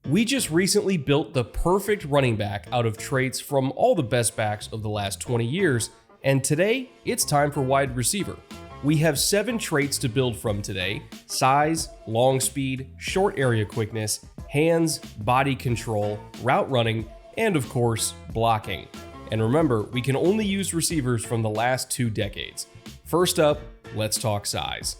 We just recently built the perfect running back out of traits from all the best backs of the last 20 years, and today it's time for wide receiver. We have 7 traits to build from today: size, long speed, short area quickness, hands, body control, route running, and of course, blocking. And remember, we can only use receivers from the last 2 decades. First up, let's talk size.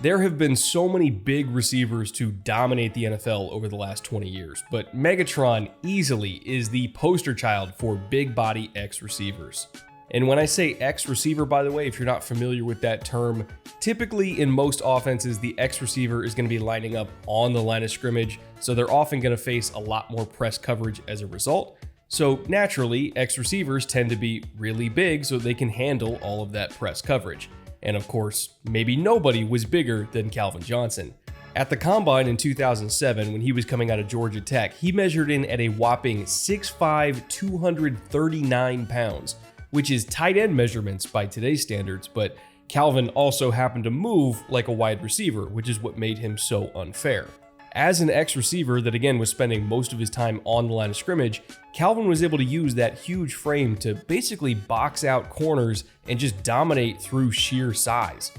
There have been so many big receivers to dominate the NFL over the last 20 years, but Megatron easily is the poster child for big body X receivers. And when I say X receiver, by the way, if you're not familiar with that term, typically in most offenses, the X receiver is going to be lining up on the line of scrimmage, so they're often going to face a lot more press coverage as a result. So naturally, X receivers tend to be really big so they can handle all of that press coverage. And of course, maybe nobody was bigger than Calvin Johnson. At the Combine in 2007, when he was coming out of Georgia Tech, he measured in at a whopping 6'5", 239 pounds, which is tight end measurements by today's standards, but Calvin also happened to move like a wide receiver, which is what made him so unfair. As an X receiver that again was spending most of his time on the line of scrimmage, Calvin was able to use that huge frame to basically box out corners and just dominate through sheer size.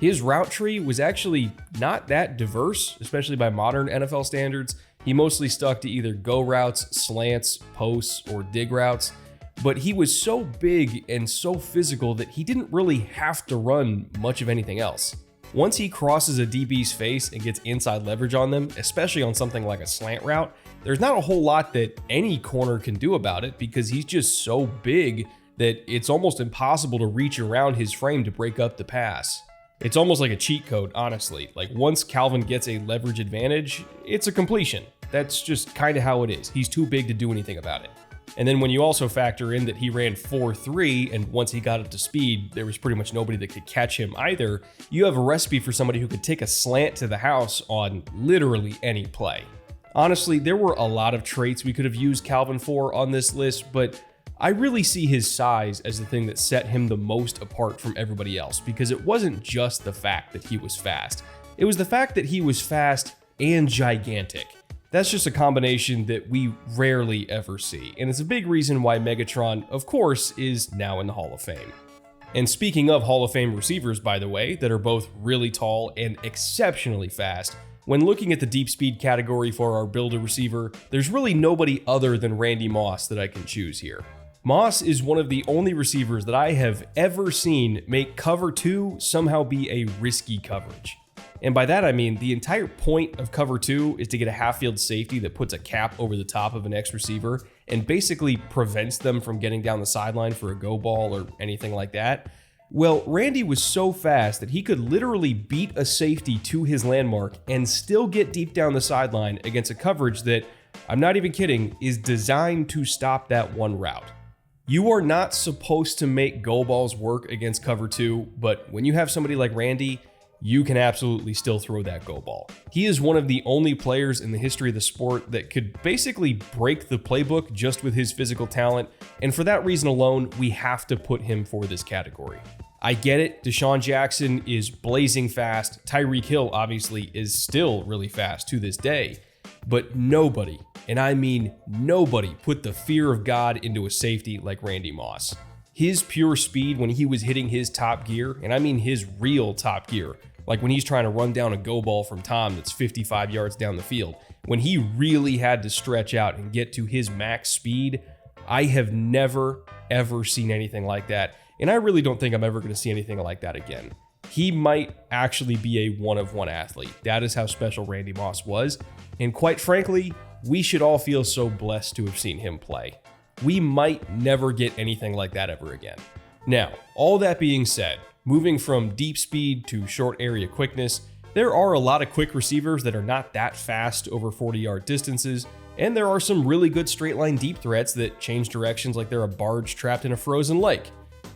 His route tree was actually not that diverse, especially by modern NFL standards. He mostly stuck to either go routes, slants, posts, or dig routes, but he was so big and so physical that he didn't really have to run much of anything else. Once he crosses a DB's face and gets inside leverage on them, especially on something like a slant route, there's not a whole lot that any corner can do about it because he's just so big that it's almost impossible to reach around his frame to break up the pass. It's almost like a cheat code, honestly. Like once Calvin gets a leverage advantage, it's a completion. That's just kind of how it is. He's too big to do anything about it. And then when you also factor in that he ran 4.3, and once he got up to speed, there was pretty much nobody that could catch him either, you have a recipe for somebody who could take a slant to the house on literally any play. Honestly, there were a lot of traits we could have used Calvin for on this list, but I really see his size as the thing that set him the most apart from everybody else, because it wasn't just the fact that he was fast. It was the fact that he was fast and gigantic. That's just a combination that we rarely ever see, and it's a big reason why Megatron, of course, is now in the Hall of Fame. And speaking of Hall of Fame receivers, by the way, that are both really tall and exceptionally fast, when looking at the deep speed category for our builder receiver, there's really nobody other than Randy Moss that I can choose here. Moss is one of the only receivers that I have ever seen make cover 2 somehow be a risky coverage. And by that I mean the entire point of cover 2 is to get a half-field safety that puts a cap over the top of an X receiver and basically prevents them from getting down the sideline for a go ball or anything like that. Well, Randy was so fast that he could literally beat a safety to his landmark and still get deep down the sideline against a coverage that, I'm not even kidding, is designed to stop that one route. You are not supposed to make go balls work against cover 2, but when you have somebody like Randy, you can absolutely still throw that go ball. He is one of the only players in the history of the sport that could basically break the playbook just with his physical talent, and for that reason alone, we have to put him for this category. I get it, Deshaun Jackson is blazing fast, Tyreek Hill obviously is still really fast to this day, but nobody, and I mean nobody, put the fear of God into a safety like Randy Moss. His pure speed when he was hitting his top gear, and I mean his real top gear, like when he's trying to run down a go ball from Tom that's 55 yards down the field, when he really had to stretch out and get to his max speed, I have never, ever seen anything like that. And I really don't think I'm ever going to see anything like that again. He might actually be a one-of-one athlete. That is how special Randy Moss was. And quite frankly, we should all feel so blessed to have seen him play. We might never get anything like that ever again. Now, all that being said, moving from deep speed to short area quickness, there are a lot of quick receivers that are not that fast over 40-yard distances, and there are some really good straight line deep threats that change directions like they're a barge trapped in a frozen lake.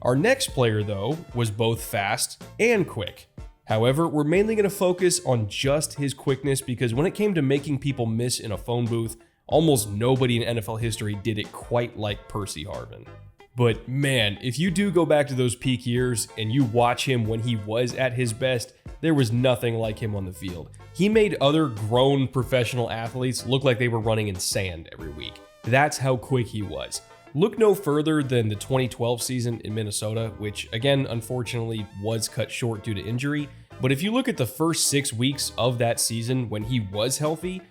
Our next player, though, was both fast and quick. However, we're mainly going to focus on just his quickness because when it came to making people miss in a phone booth, almost nobody in NFL history did it quite like Percy Harvin. But man, if you do go back to those peak years and you watch him when he was at his best, there was nothing like him on the field. He made other grown professional athletes look like they were running in sand every week. That's how quick he was. Look no further than the 2012 season in Minnesota, which again, unfortunately, was cut short due to injury. But if you look at the first 6 weeks of that season when he was healthy,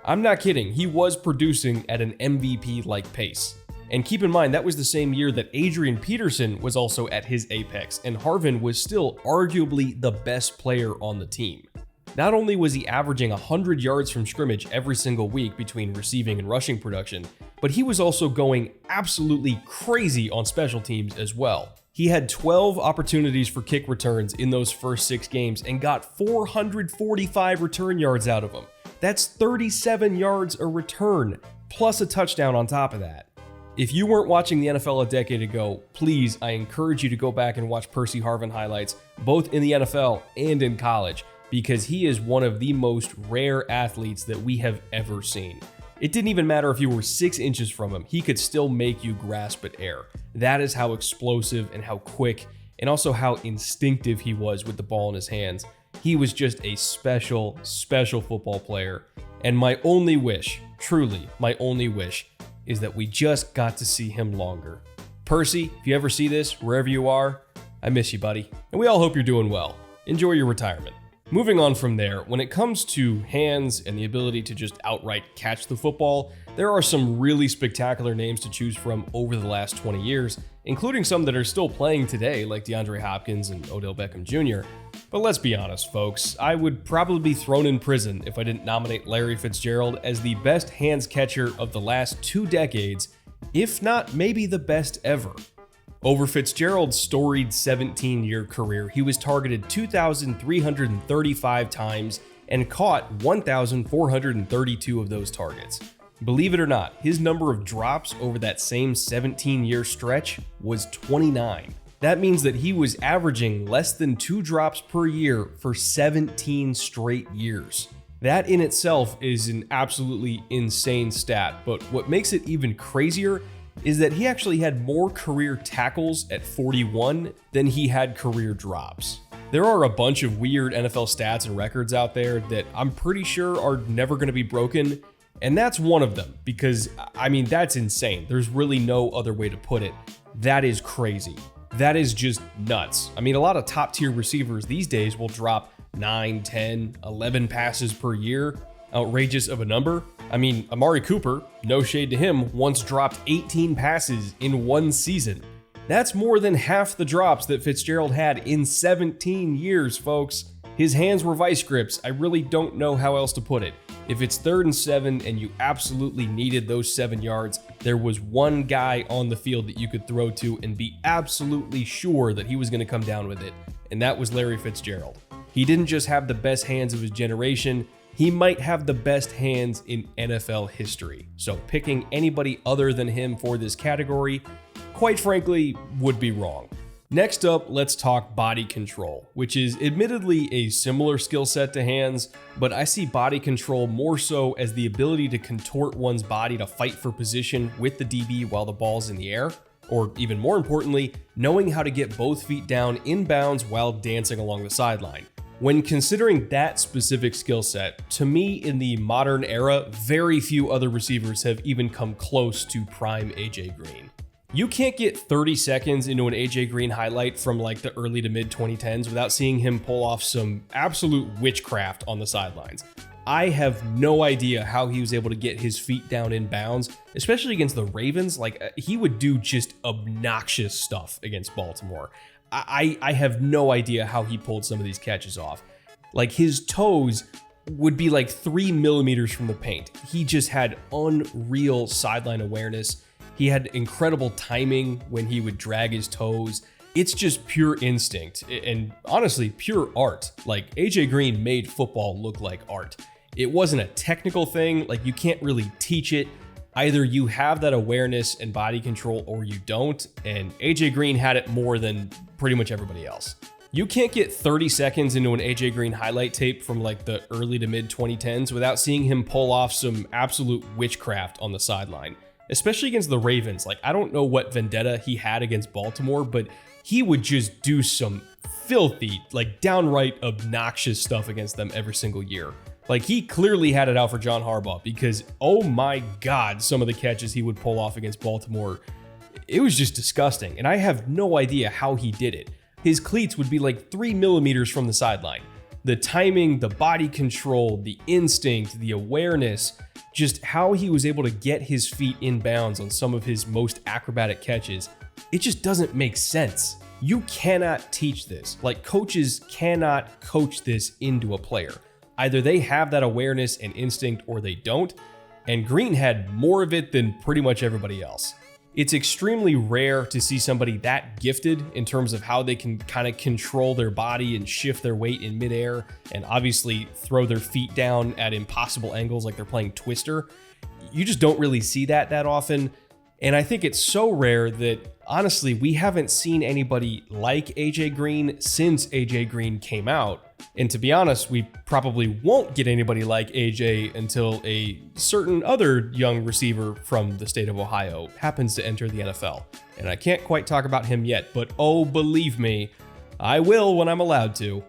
I'm not kidding, he was producing at an MVP-like pace. And keep in mind, that was the same year that Adrian Peterson was also at his apex, and Harvin was still arguably the best player on the team. Not only was he averaging 100 yards from scrimmage every single week between receiving and rushing production, but he was also going absolutely crazy on special teams as well. He had 12 opportunities for kick returns in those first 6 games and got 445 return yards out of them. That's 37 yards a return, plus a touchdown on top of that. If you weren't watching the NFL a decade ago, please, I encourage you to go back and watch Percy Harvin highlights, both in the NFL and in college, because he is one of the most rare athletes that we have ever seen. It didn't even matter if you were 6 inches from him, he could still make you grasp at air. That is how explosive and how quick, and also how instinctive he was with the ball in his hands. He was just a special, special football player. And my only wish, truly my only wish, is that we just got to see him longer. Percy, if you ever see this, wherever you are, I miss you, buddy. And we all hope you're doing well. Enjoy your retirement. Moving on from there, when it comes to hands and the ability to just outright catch the football, there are some really spectacular names to choose from over the last 20 years, including some that are still playing today, like DeAndre Hopkins and Odell Beckham Jr. But let's be honest, folks, I would probably be thrown in prison if I didn't nominate Larry Fitzgerald as the best hands catcher of the last 2 decades, if not maybe the best ever. Over Fitzgerald's storied 17-year career, he was targeted 2,335 times and caught 1,432 of those targets. Believe it or not, his number of drops over that same 17-year stretch was 29. That means that he was averaging less than 2 drops per year for 17 straight years. That in itself is an absolutely insane stat, but what makes it even crazier is that he actually had more career tackles at 41 than he had career drops. There are a bunch of weird NFL stats and records out there that I'm pretty sure are never going to be broken, and that's one of them, because, I mean, that's insane. There's really no other way to put it. That is crazy. That is just nuts. I mean, a lot of top tier receivers these days will drop 9, 10, 11 passes per year. Outrageous of a number. I mean, Amari Cooper, no shade to him, once dropped 18 passes in 1 season. That's more than half the drops that Fitzgerald had in 17 years, folks. His hands were vice grips. I really don't know how else to put it. If it's 3rd and 7 and you absolutely needed those 7 yards, there was one guy on the field that you could throw to and be absolutely sure that he was going to come down with it, and that was Larry Fitzgerald. He didn't just have the best hands of his generation, he might have the best hands in NFL history. So picking anybody other than him for this category, quite frankly, would be wrong. Next up, let's talk body control, which is admittedly a similar skill set to hands, but I see body control more so as the ability to contort one's body to fight for position with the DB while the ball's in the air, or even more importantly, knowing how to get both feet down in bounds while dancing along the sideline. When considering that specific skill set, to me in the modern era, very few other receivers have even come close to prime AJ Green. You can't get 30 seconds into an AJ Green highlight from like the early to mid 2010s without seeing him pull off some absolute witchcraft on the sidelines. I have no idea how he was able to get his feet down in bounds, especially against the Ravens. Like, he would do just obnoxious stuff against Baltimore. I have no idea how he pulled some of these catches off. Like, his toes would be like 3 millimeters from the paint. He just had unreal sideline awareness. He had incredible timing when he would drag his toes. It's just pure instinct and honestly pure art. Like, AJ Green made football look like art. It wasn't a technical thing. Like, you can't really teach it. Either you have that awareness and body control or you don't, and AJ Green had it more than pretty much everybody else. You can't get 30 seconds into an AJ Green highlight tape from like the early to mid 2010s without seeing him pull off some absolute witchcraft on the sideline, especially against the Ravens. Like, I don't know what vendetta he had against Baltimore, but he would just do some filthy, like downright obnoxious stuff against them every single year. Like, he clearly had it out for John Harbaugh because, oh my God, some of the catches he would pull off against Baltimore, it was just disgusting. And I have no idea how he did it. His cleats would be like 3 millimeters from the sideline. The timing, the body control, the instinct, the awareness, just how he was able to get his feet in bounds on some of his most acrobatic catches, it just doesn't make sense. You cannot teach this. Like, coaches cannot coach this into a player. Either they have that awareness and instinct or they don't, and Green had more of it than pretty much everybody else. It's extremely rare to see somebody that gifted in terms of how they can kind of control their body and shift their weight in midair and obviously throw their feet down at impossible angles like they're playing Twister. You just don't really see that often. And I think it's so rare that, honestly, we haven't seen anybody like AJ Green since AJ Green came out. And to be honest, we probably won't get anybody like AJ until a certain other young receiver from the state of Ohio happens to enter the NFL. And I can't quite talk about him yet, but oh, believe me, I will when I'm allowed to.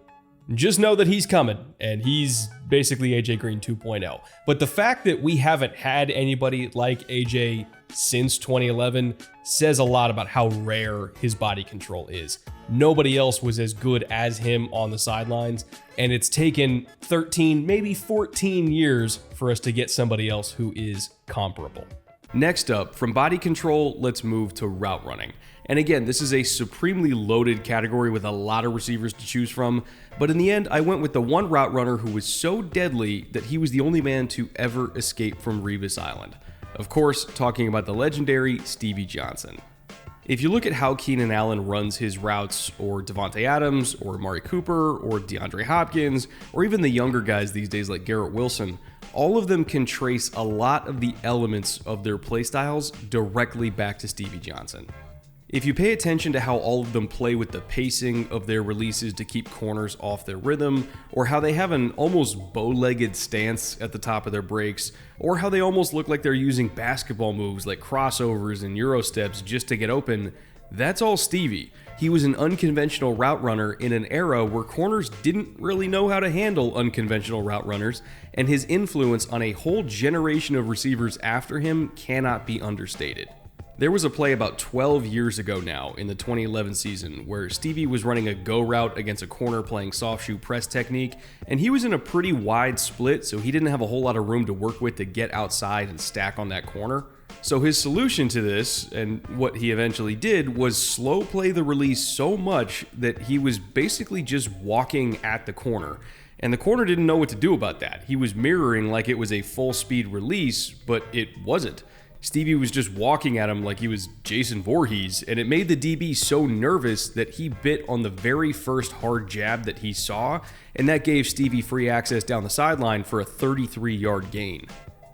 Just know that he's coming, and he's basically AJ Green 2.0. But the fact that we haven't had anybody like AJ since 2011 says a lot about how rare his body control is. Nobody else was as good as him on the sidelines, and it's taken 13, maybe 14 years for us to get somebody else who is comparable. Next up, from body control, let's move to route running. And again, this is a supremely loaded category with a lot of receivers to choose from, but in the end, I went with the one route runner who was so deadly that he was the only man to ever escape from Revis Island. Of course, talking about the legendary Stevie Johnson. If you look at how Keenan Allen runs his routes, or Devontae Adams, or Amari Cooper, or DeAndre Hopkins, or even the younger guys these days like Garrett Wilson, all of them can trace a lot of the elements of their playstyles directly back to Stevie Johnson. If you pay attention to how all of them play with the pacing of their releases to keep corners off their rhythm, or how they have an almost bow-legged stance at the top of their breaks, or how they almost look like they're using basketball moves like crossovers and Euro steps just to get open, that's all Stevie. He was an unconventional route runner in an era where corners didn't really know how to handle unconventional route runners, and his influence on a whole generation of receivers after him cannot be understated. There was a play about 12 years ago now in the 2011 season where Stevie was running a go route against a corner playing soft shoe press technique, and he was in a pretty wide split, so he didn't have a whole lot of room to work with to get outside and stack on that corner. So his solution to this, and what he eventually did, was slow play the release so much that he was basically just walking at the corner. And the corner didn't know what to do about that. He was mirroring like it was a full speed release, but it wasn't. Stevie was just walking at him like he was Jason Voorhees, and it made the DB so nervous that he bit on the very first hard jab that he saw, and that gave Stevie free access down the sideline for a 33-yard gain.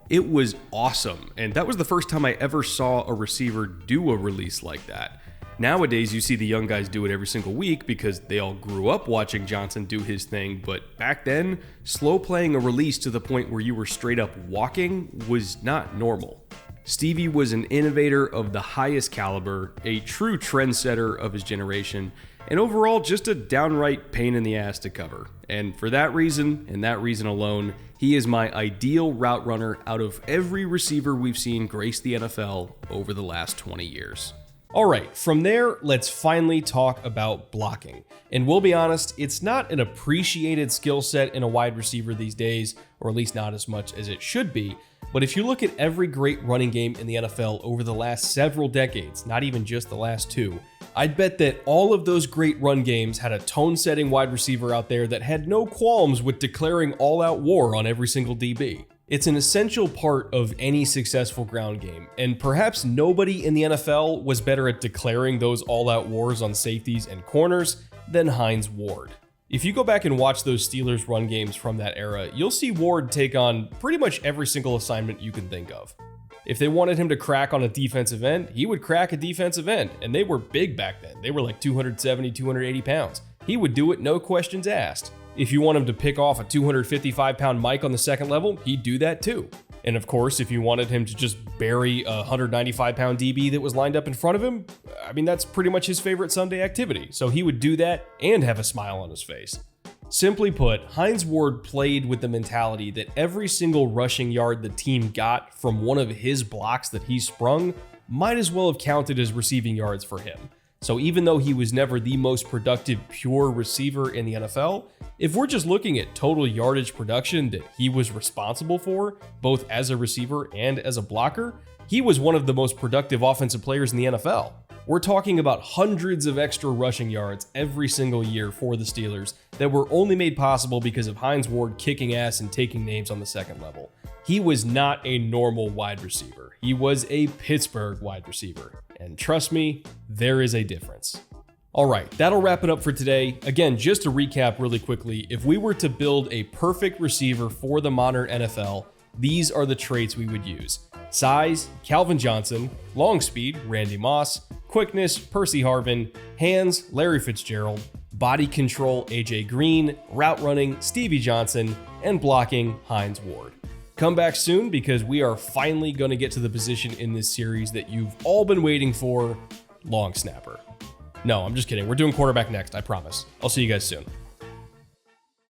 It was awesome, and that was the first time I ever saw a receiver do a release like that. Nowadays, you see the young guys do it every single week because they all grew up watching Johnson do his thing, but back then, slow playing a release to the point where you were straight up walking was not normal. Stevie was an innovator of the highest caliber, a true trendsetter of his generation, and overall just a downright pain in the ass to cover. And for that reason, and that reason alone, he is my ideal route runner out of every receiver we've seen grace the NFL over the last 20 years. Alright, from there, let's finally talk about blocking. And we'll be honest, it's not an appreciated skill set in a wide receiver these days, or at least not as much as it should be. But if you look at every great running game in the NFL over the last several decades, not even just the last two, I'd bet that all of those great run games had a tone-setting wide receiver out there that had no qualms with declaring all-out war on every single DB. It's an essential part of any successful ground game, and perhaps nobody in the NFL was better at declaring those all-out wars on safeties and corners than Hines Ward. If you go back and watch those Steelers run games from that era, you'll see Ward take on pretty much every single assignment you can think of. If they wanted him to crack on a defensive end, he would crack a defensive end, and they were big back then. They were like 270, 280 pounds. He would do it, no questions asked. If you want him to pick off a 255-pound Mike on the second level, he'd do that too. And of course, if you wanted him to just bury a 195-pound DB that was lined up in front of him, I mean, that's pretty much his favorite Sunday activity. So he would do that and have a smile on his face. Simply put, Hines Ward played with the mentality that every single rushing yard the team got from one of his blocks that he sprung might as well have counted as receiving yards for him. So even though he was never the most productive pure receiver in the NFL, if we're just looking at total yardage production that he was responsible for, both as a receiver and as a blocker, he was one of the most productive offensive players in the NFL. We're talking about hundreds of extra rushing yards every single year for the Steelers that were only made possible because of Hines Ward kicking ass and taking names on the second level. He was not a normal wide receiver. He was a Pittsburgh wide receiver. And trust me, there is a difference. All right, that'll wrap it up for today. Again, just to recap really quickly, if we were to build a perfect receiver for the modern NFL, these are the traits we would use. Size, Calvin Johnson; long speed, Randy Moss; quickness, Percy Harvin; hands, Larry Fitzgerald; body control, AJ Green; route running, Stevie Johnson; and blocking, Hines Ward. Come back soon because we are finally going to get to the position in this series that you've all been waiting for, long snapper. No, I'm just kidding. We're doing quarterback next, I promise. I'll see you guys soon.